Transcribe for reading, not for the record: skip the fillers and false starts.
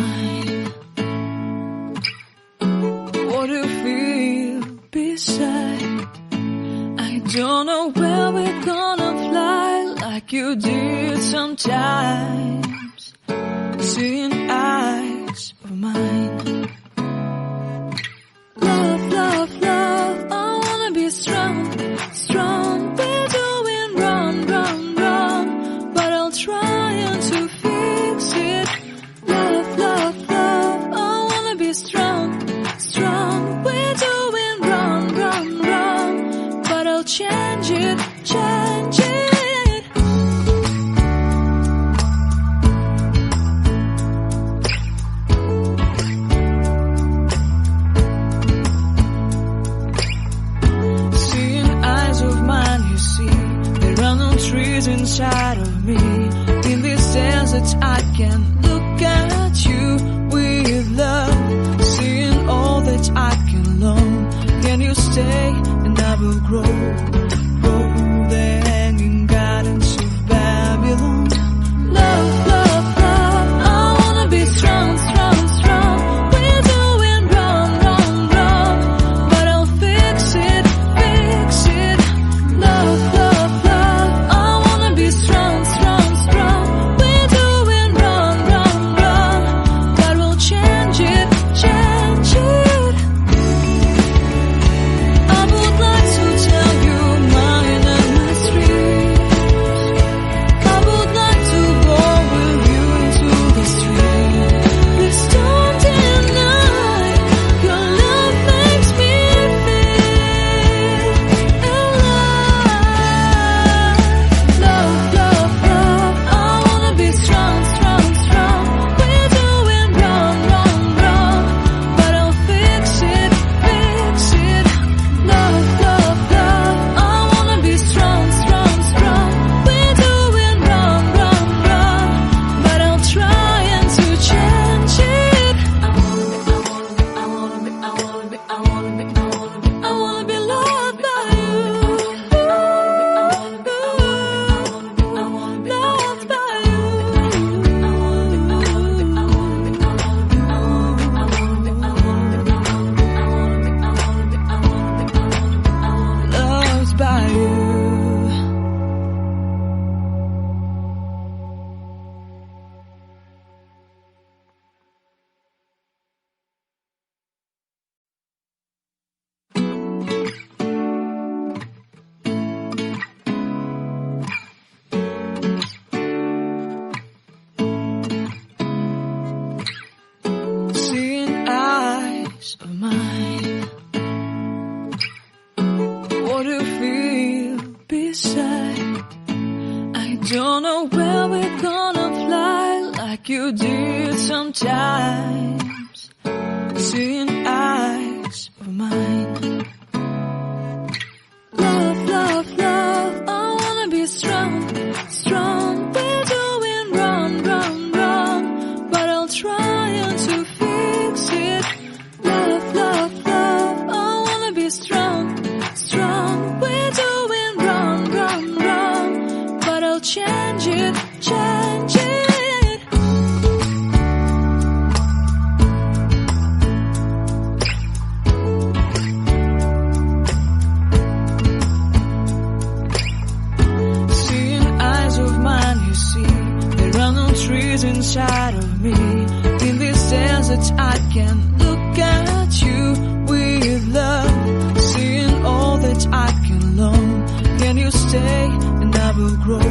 mine. What do you feel beside? I don't know where we're gonna fly like you did sometimes. Seeing eyes of mine. Love, love, love, I wanna be strong, strong. We're doing wrong, wrong, wrong, but I'll try to fix it. Love, love, love, I wanna be strong, strong. We're doing wrong, wrong, wrong, but I'll change it, change it. Trees inside of me. In this desert I can look at you with love. Seeing all that I can learn. Can you stay and I will grow? Grow the hanging gardens of Babylon. Love, love, love, I wanna be strong, strong, strong. We're doing wrong, wrong, wrong, but I'll fix it, fix it. Love, love, love, strong, strong, strong. We're doing wrong, wrong, wrong, but we'll change it, change it. I would like to tell you mine and my streets. I would like to go with you into the street. Please don't deny your love makes me feel alive. Love, love, love, I wanna be strong, strong, strong. We're doing wrong, wrong, wrong, but I'll fix it, fix it. Love, love, love, I wanna be strong, strong, strong. We're doing wrong, wrong, wrong, but I'll try to change it. I wanna be loved by you. Loved by you. Loved by you. Seeing eyes of mine. What do you feel beside? I don't know where we're gonna fly like you did sometimes. Seeing eyes of mine. Love, love, love, I wanna be strong, strong. We're doing wrong, wrong, wrong, but I'll try to fix it. Love, love, love, I wanna be strong, strong. We're doing wrong, wrong, wrong, but I'll change it, change it. Seeing eyes of mine, you see, there are no trees inside of me. In this desert I can look at you with love. Seeing all that I can learn. Can you stay and I will grow?